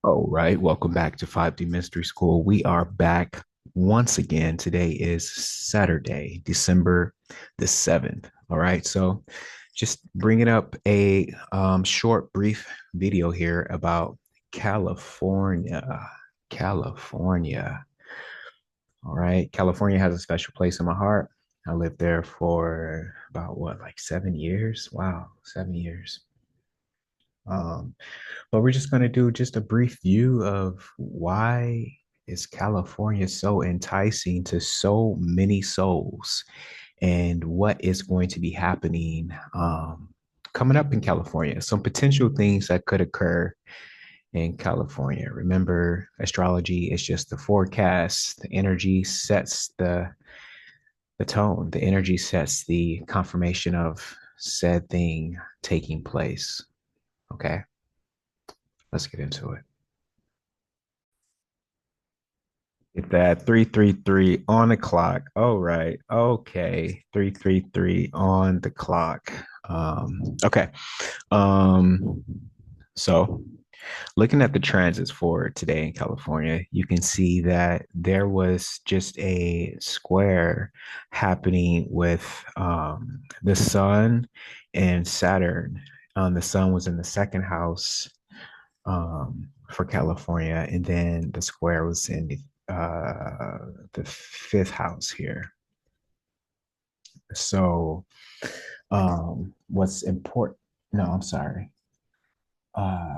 All right, welcome back to 5D Mystery School. We are back once again. Today is Saturday, December the 7th. All right, so just bringing up a short, brief video here about California. California. All right, California has a special place in my heart. I lived there for about what, like 7 years? Wow, 7 years. Um, but we're just going to do just a brief view of why is California so enticing to so many souls and what is going to be happening coming up in California. Some potential things that could occur in California. Remember, astrology is just the forecast. The energy sets the tone. The energy sets the confirmation of said thing taking place. Okay, let's get into it. Get that 333 on the clock. All right. Okay. 333 on the clock. Okay. Um, so looking at the transits for today in California, you can see that there was just a square happening with the sun and Saturn. The sun was in the second house for California, and then the square was in the fifth house here. So, what's important? No, I'm sorry. Uh,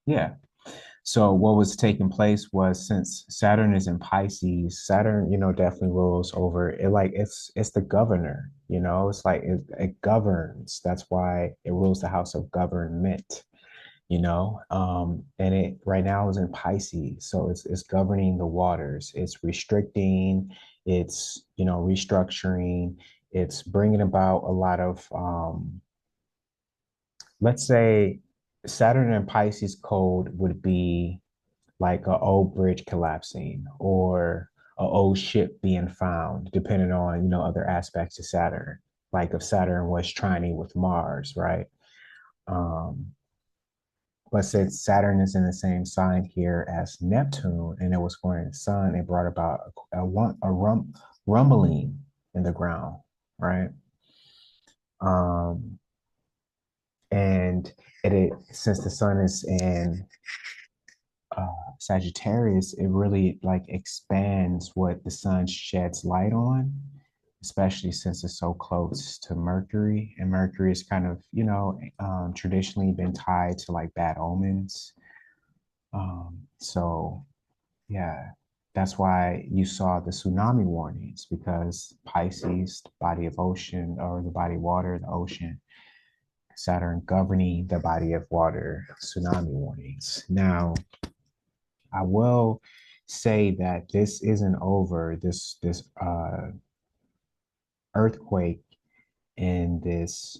yeah. So what was taking place was since Saturn is in Pisces, Saturn, definitely rules over it. Like it's the governor, it's like it governs. That's why it rules the house of government. And it right now is in Pisces, so it's governing the waters, it's restricting, it's restructuring, it's bringing about a lot of let's say Saturn and Pisces code would be like a old bridge collapsing or a old ship being found, depending on other aspects of Saturn, like if Saturn was trining with Mars, right? um But since Saturn is in the same sign here as Neptune and it was going in the sun, it brought about rumbling in the ground, right? Um, and since the sun is in uh, Sagittarius, it really like expands what the sun sheds light on, especially since it's so close to Mercury. And Mercury is kind of, traditionally been tied to like bad omens. So yeah, that's why you saw the tsunami warnings because Pisces, the body of ocean or the body of water, the ocean, Saturn governing the body of water, tsunami warnings. Now, I will say that this isn't over. This earthquake and this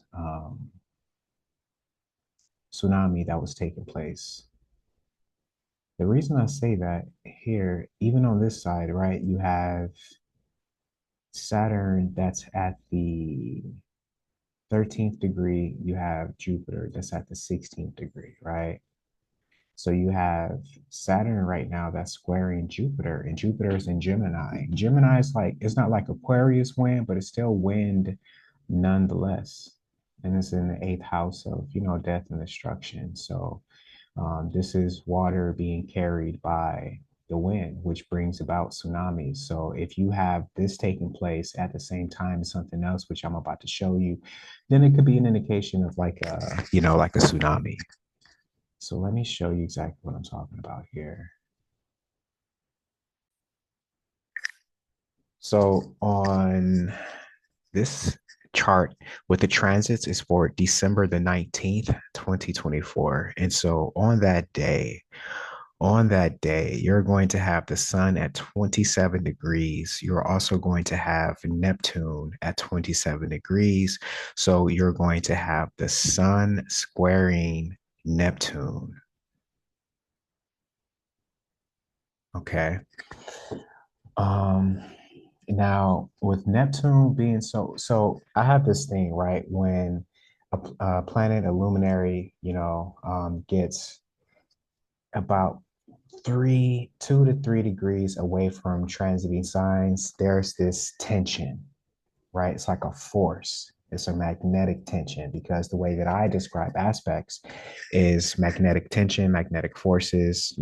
tsunami that was taking place. The reason I say that here, even on this side, right, you have Saturn that's at the 13th degree, you have Jupiter that's at the 16th degree, right? So you have Saturn right now that's squaring Jupiter, and Jupiter is in Gemini. Gemini is like, it's not like Aquarius wind, but it's still wind nonetheless. And it's in the eighth house of, death and destruction. So this is water being carried by the wind, which brings about tsunamis. So if you have this taking place at the same time as something else, which I'm about to show you, then it could be an indication of like like a tsunami. So let me show you exactly what I'm talking about here. So on this chart with the transits is for December the 19th, 2024. And so on that day, you're going to have the sun at 27 degrees. You're also going to have Neptune at 27 degrees. So you're going to have the sun squaring Neptune. Okay. Um, Now with Neptune being so I have this thing, right? When a planet, a luminary, gets about 2 to 3 degrees away from transiting signs, there's this tension, right? It's like a force. It's a magnetic tension because the way that I describe aspects is magnetic tension, magnetic forces,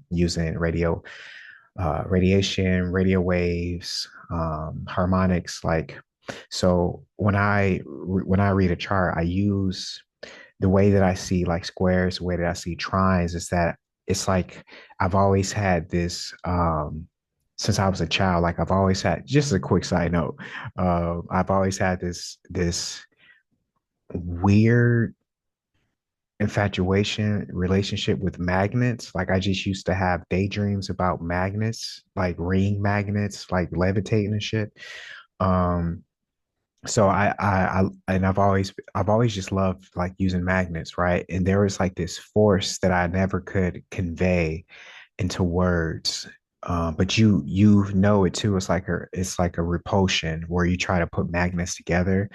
using radiation, radio waves, harmonics. Like, so when I read a chart, I use the way that I see like squares, the way that I see trines is that it's like I've always had this since I was a child, like I've always had just a quick side note, I've always had this weird infatuation relationship with magnets. Like I just used to have daydreams about magnets, like ring magnets, like levitating and shit. Um, so and I've always just loved like using magnets, right? And there was like this force that I never could convey into words. But you know it too. It's like a repulsion where you try to put magnets together,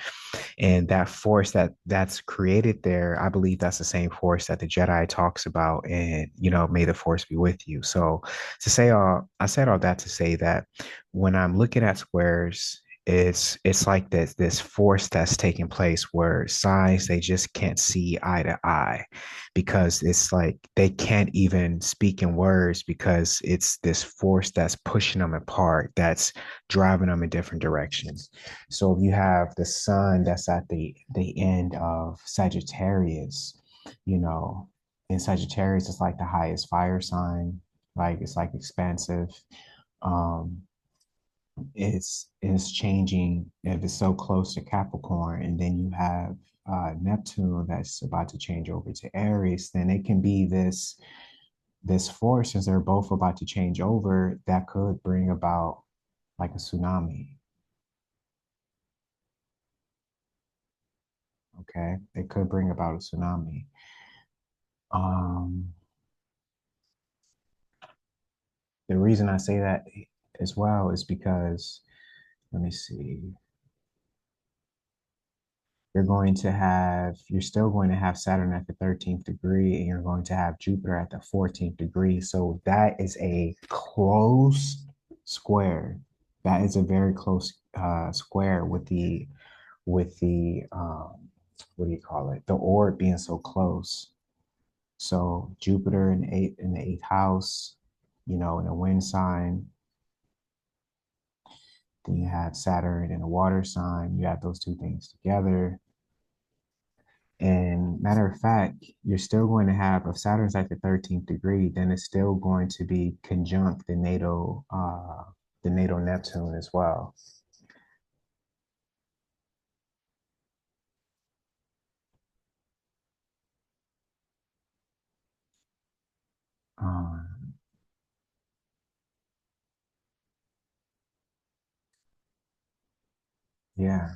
and that force that's created there, I believe that's the same force that the Jedi talks about, and may the force be with you. So I said all that to say that when I'm looking at squares, it's like this force that's taking place where signs they just can't see eye to eye, because it's like they can't even speak in words because it's this force that's pushing them apart, that's driving them in different directions. So if you have the sun that's at the end of Sagittarius, you know, and Sagittarius is like the highest fire sign, like it's like expansive. Um, it's changing if it's so close to Capricorn, and then you have Neptune that's about to change over to Aries, then it can be this force, since they're both about to change over, that could bring about like a tsunami. Okay, it could bring about a tsunami. Um, the reason I say that as well is because, let me see, you're still going to have Saturn at the 13th degree, and you're going to have Jupiter at the 14th degree. So that is a close square. That is a very close square with the what do you call it? The orb being so close. So Jupiter in the eighth house, in a wind sign. Then you have Saturn in a water sign. You have those two things together. And matter of fact, you're still going to have, if Saturn's at the 13th degree, then it's still going to be conjunct the natal Neptune as well. Um, yeah.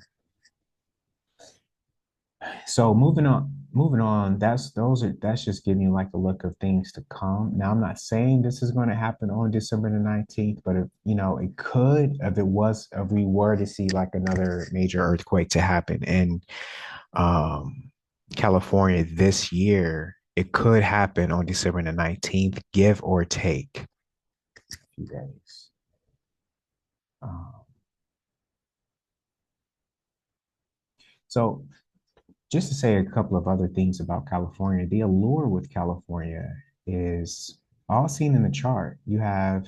So moving on, that's just giving you like a look of things to come. Now, I'm not saying this is going to happen on December the 19th, but it could, if we were to see like another major earthquake to happen in um California this year, it could happen on December the 19th, give or take a few days. Um, so just to say a couple of other things about California, the allure with California is all seen in the chart. You have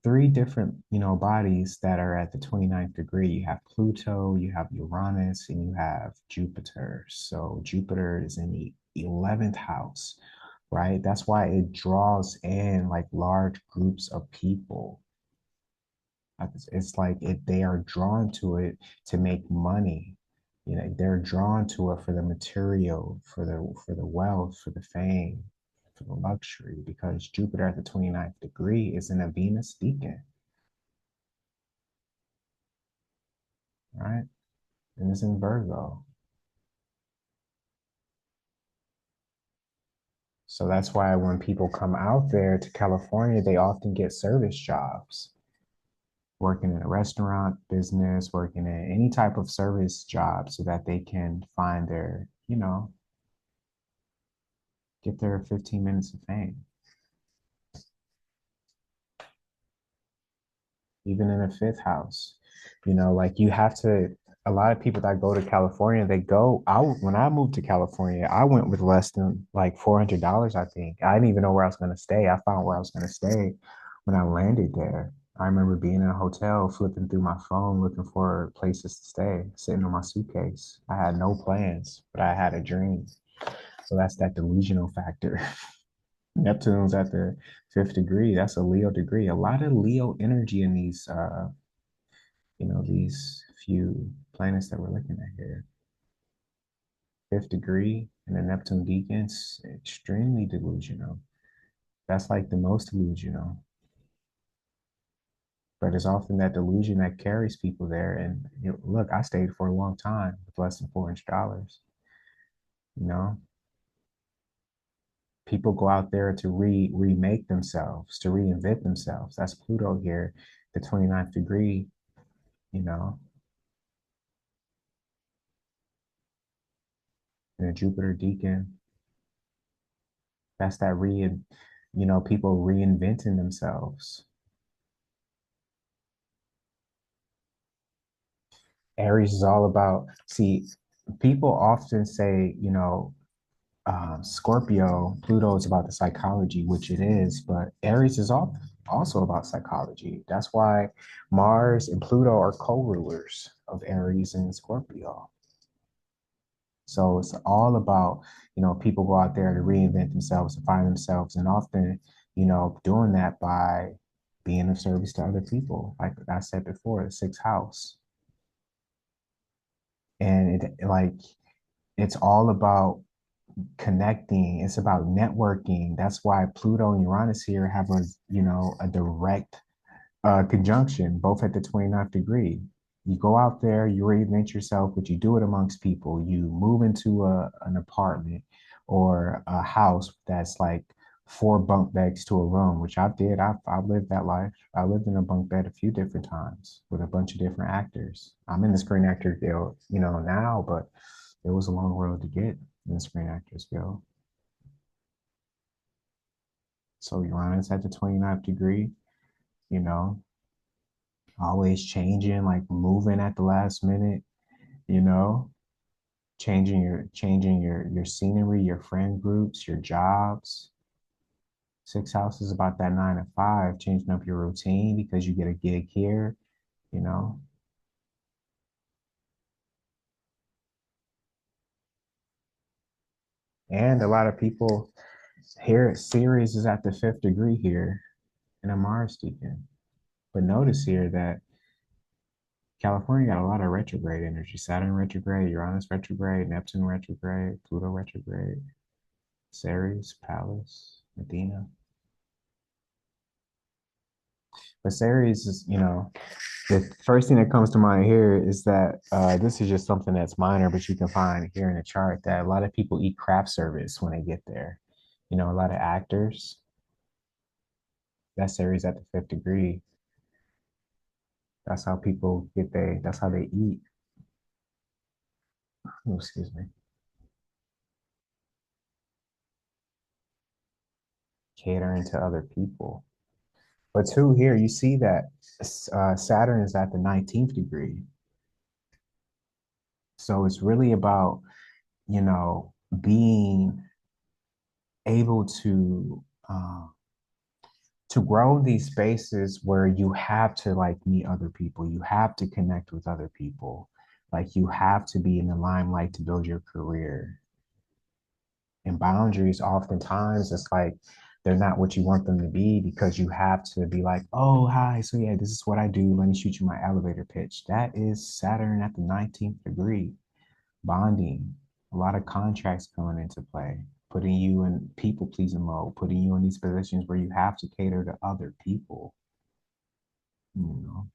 three different, bodies that are at the 29th degree. You have Pluto, you have Uranus, and you have Jupiter. So Jupiter is in the 11th house, right? That's why it draws in like large groups of people. It's like they are drawn to it to make money. They're drawn to it for the material, for the wealth, for the fame, for the luxury, because Jupiter at the 29th degree is in a Venus deacon, right? And it's in Virgo. So that's why when people come out there to California, they often get service jobs, working in a restaurant business, working in any type of service job so that they can find their, get their 15 minutes of fame. Even in a fifth house. Like you have to, a lot of people that go to California, when I moved to California, I went with less than like $400, I think. I didn't even know where I was going to stay. I found where I was going to stay when I landed there. I remember being in a hotel, flipping through my phone, looking for places to stay, sitting on my suitcase. I had no plans, but I had a dream. So that's that delusional factor. Neptune's at the fifth degree. That's a Leo degree. A lot of Leo energy in these few planets that we're looking at here. Fifth degree and the Neptune deacons, extremely delusional. That's like the most delusional. But it's often that delusion that carries people there. And look, I stayed for a long time with less than $400. You know, people go out there to remake themselves, to reinvent themselves. That's Pluto here, the 29th degree, you know, and a Jupiter deacon. That's that people reinventing themselves. Aries is all about, see, people often say, Scorpio, Pluto is about the psychology, which it is, but Aries is also about psychology. That's why Mars and Pluto are co-rulers of Aries and Scorpio. So it's all about, people go out there to reinvent themselves, to find themselves, and often, doing that by being of service to other people. Like I said before, the sixth house. And it's all about connecting. It's about networking. That's why Pluto and Uranus here have a direct conjunction, both at the 29th degree. You go out there, you reinvent yourself, but you do it amongst people. You move into an apartment or a house that's like four bunk beds to a room, which I did. I've lived that life. I lived in a bunk bed a few different times with a bunch of different actors. I'm in the Screen Actors Guild, now, but it was a long road to get in the Screen Actors Guild. So Uranus at the 29th degree, you know, always changing, like moving at the last minute, you know, changing your scenery, your friend groups, your jobs. Six house is about that 9 to 5, changing up your routine because you get a gig here, you know. And a lot of people here, Ceres is at the fifth degree here in a Mars deacon. But notice here that California got a lot of retrograde energy. Saturn retrograde, Uranus retrograde, Neptune retrograde, Pluto retrograde, Ceres, Pallas, Medina. But Ceres is, the first thing that comes to mind here is that this is just something that's minor, but you can find here in the chart that a lot of people eat craft service when they get there. A lot of actors, that's Ceres at the fifth degree. That's how that's how they eat. Oh, excuse me. Catering to other people. But two here, you see that Saturn is at the 19th degree. So it's really about, being able to grow in these spaces where you have to like meet other people, you have to connect with other people, like you have to be in the limelight to build your career. And boundaries, oftentimes, it's like they're not what you want them to be because you have to be like, oh, hi, so yeah, this is what I do. Let me shoot you my elevator pitch. That is Saturn at the 19th degree, bonding, a lot of contracts coming into play, putting you in people pleasing mode, putting you in these positions where you have to cater to other people. You know,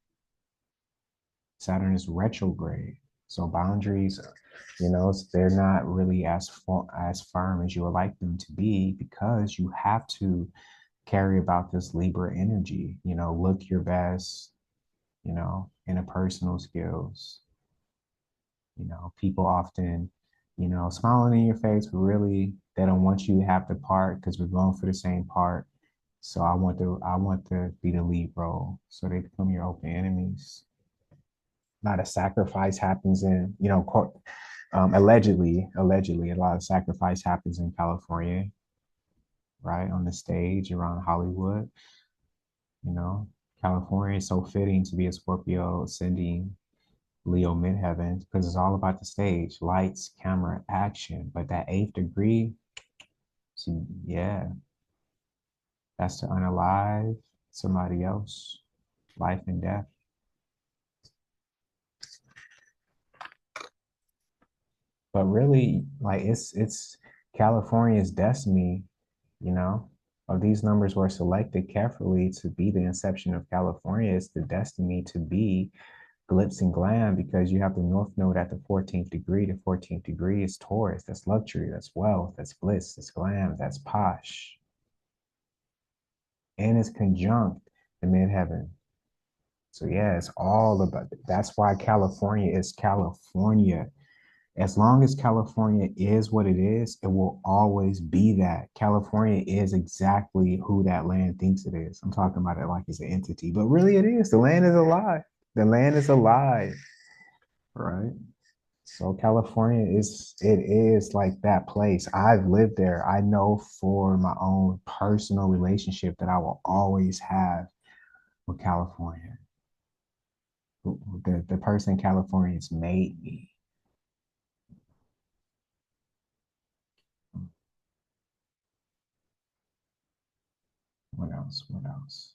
Saturn is retrograde. So boundaries, they're not really as firm as you would like them to be because you have to carry about this Libra energy, look your best, interpersonal skills. People often, smiling in your face, but really they don't want you to have the part because we're going for the same part. So I want to be the lead role. So they become your open enemies. A lot of sacrifice happens in, allegedly, a lot of sacrifice happens in California, right? On the stage around Hollywood, you know. California is so fitting to be a Scorpio ascending Leo midheaven because it's all about the stage, lights, camera, action. But that eighth degree, see, yeah, that's to unalive somebody else, life and death. But really, like it's California's destiny, you know. Of these numbers were selected carefully to be the inception of California. It's the destiny to be glitz and glam because you have the North Node at the 14th degree. The 14th degree is Taurus. That's luxury, that's wealth, that's bliss, that's glam, that's posh. And it's conjunct the midheaven. So yeah, it's all about that's why California is California. As long as California is what it is, it will always be that. California is exactly who that land thinks it is. I'm talking about it like it's an entity, but really it is. The land is alive. The land is alive, right? So California is like that place. I've lived there. I know for my own personal relationship that I will always have with California. The person California's made me. What else? What else?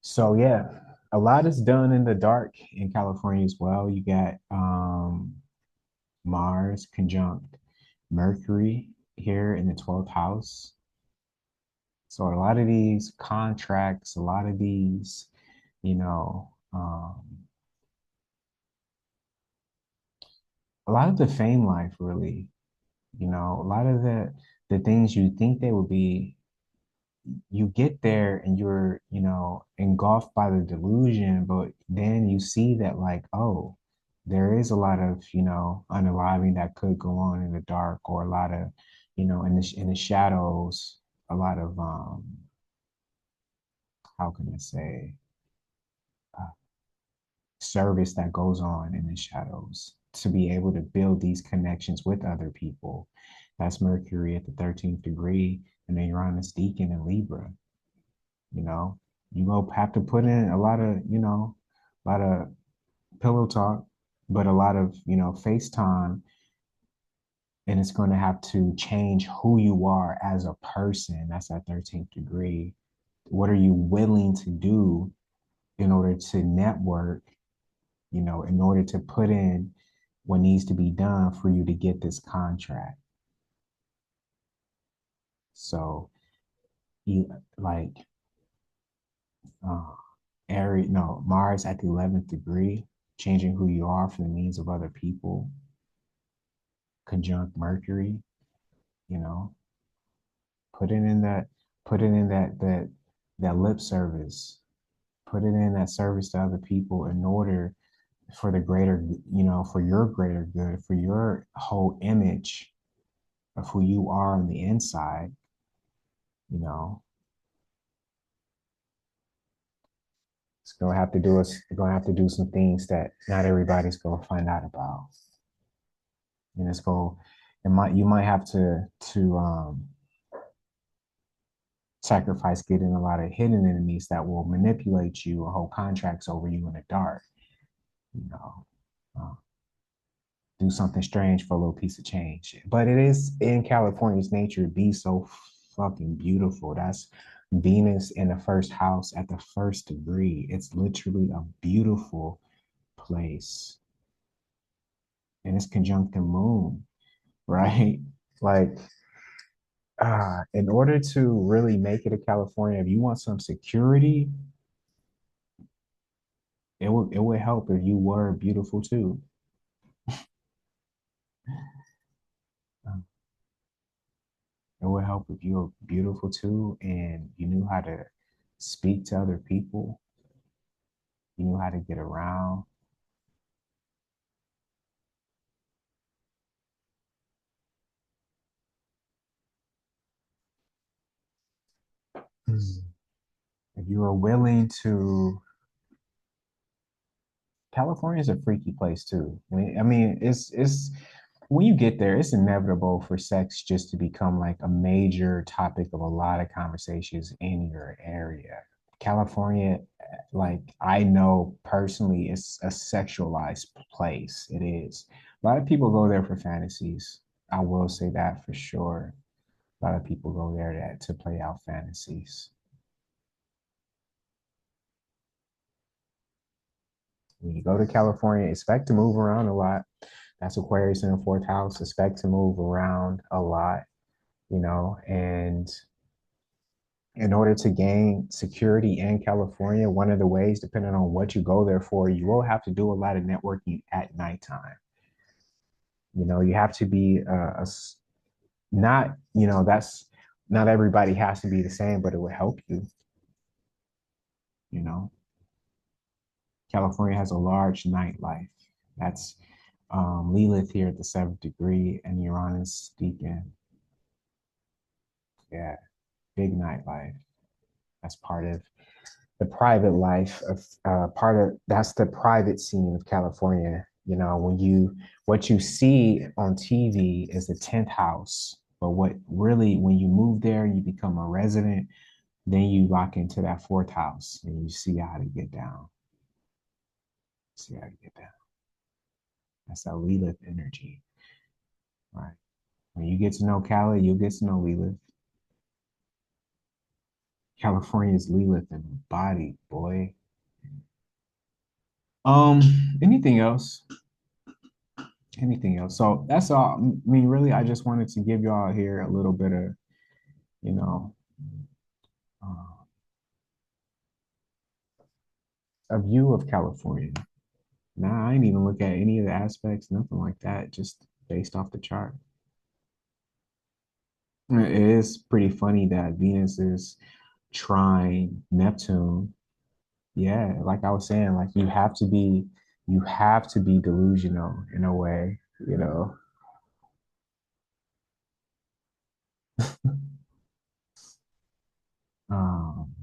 So yeah, a lot is done in the dark in California as well. You got Mars conjunct Mercury here in the 12th house. So a lot of these contracts, a lot of these, you know, a lot of the fame life really, a lot of the things you think they would be, you get there and you're, engulfed by the delusion, but then you see that like, oh, there is a lot of, unaliving that could go on in the dark, or a lot of, in the shadows, a lot of how can I say, uh, service that goes on in the shadows to be able to build these connections with other people. That's Mercury at the 13th degree, and then Uranus deacon in Libra. You know, you will have to put in a lot of pillow talk, but a lot of, FaceTime, and it's going to have to change who you are as a person. That's that 13th degree. What are you willing to do in order to network, in order to put in what needs to be done for you to get this contract? So you like uh Aries, no, Mars at the 11th degree, changing who you are for the needs of other people, conjunct Mercury, you know, put it in that, put it in that lip service, put it in that service to other people in order for the greater, for your greater good, for your whole image of who you are on the inside, you know. It's gonna have to do some things that not everybody's gonna find out about. And it's go it might you might have to sacrifice getting a lot of hidden enemies that will manipulate you or hold contracts over you in the dark, you know. Uh, do something strange for a little piece of change. But it is in California's nature to be so fucking beautiful. That's Venus in the first house at the first degree. It's literally a beautiful place. And it's conjunct the moon, right? Like, in order to really make it to California, if you want some security, it would help if you were beautiful too. Uh, It would help if you were beautiful too, and you knew how to speak to other people. You knew how to get around. Mm. If you were willing to, California is a freaky place too. I mean, it's when you get there, it's inevitable for sex just to become like a major topic of a lot of conversations in your area. California, like I know personally, it's a sexualized place. It is. A lot of people go there for fantasies. I will say that for sure. A lot of people go there to play out fantasies. When you go to California, expect to move around a lot. That's Aquarius in the fourth house. Expect to move around a lot, and in order to gain security in California, one of the ways, depending on what you go there for, you will have to do a lot of networking at nighttime. You have to be not, that's not everybody has to be the same, but it will help you, you know. California has a large nightlife. That's Lilith here at the seventh degree and Uranus deacon. Yeah, big nightlife. That's part of the private life of part of that's the private scene of California. When what you see on TV is the 10th house, but what really when you move there, you become a resident, then you lock into that fourth house and you see how to get down. See how to get down. That's that Lilith energy, right? When you get to know Cali, you'll get to know Lilith. California's Lilith in the body, boy. Um, anything else? Anything else? So that's all. I mean, really, I just wanted to give y'all here a little bit of, you know, uh, a view of California. Nah, I ain't even look at any of the aspects, nothing like that, just based off the chart. It is pretty funny that Venus is trine Neptune. Yeah, like I was saying, like you have to be delusional in a way, you know. Um,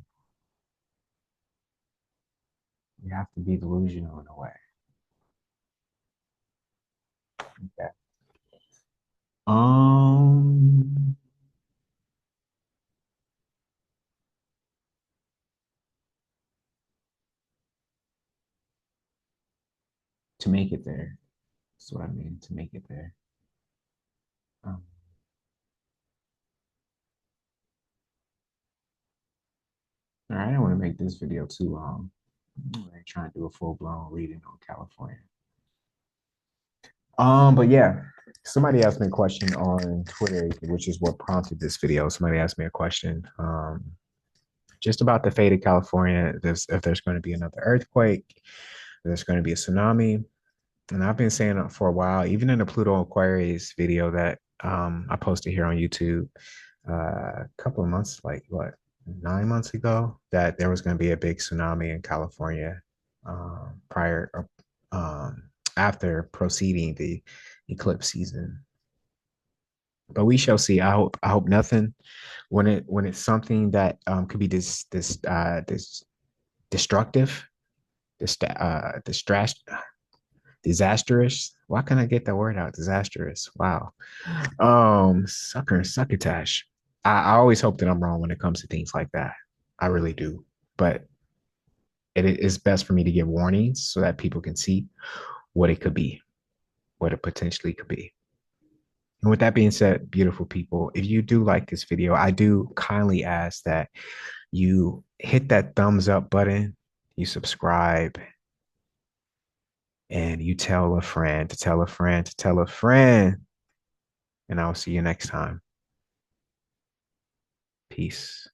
you have to be delusional in a way. Okay. Um, to make it there. That's what I mean, to make it there. Um, all right, I don't want to make this video too long. I'm like trying to do a full-blown reading on California. But yeah, somebody asked me a question on Twitter, which is what prompted this video. Somebody asked me a question, just about the fate of California. If there's going to be another earthquake, if there's going to be a tsunami. And I've been saying it for a while, even in the Pluto Aquarius video that I posted here on YouTube a couple of months, like what, 9 months ago, that there was going to be a big tsunami in California prior after proceeding the eclipse season. But we shall see. I hope nothing when it's something that could be this destructive, distress disastrous. Why can't I get that word out? Disastrous. Wow. Succotash. I always hope that I'm wrong when it comes to things like that. I really do. But it is best for me to give warnings so that people can see what it could be, what it potentially could be. And with that being said, beautiful people, if you do like this video, I do kindly ask that you hit that thumbs up button, you subscribe, and you tell a friend to tell a friend to tell a friend. And I'll see you next time. Peace.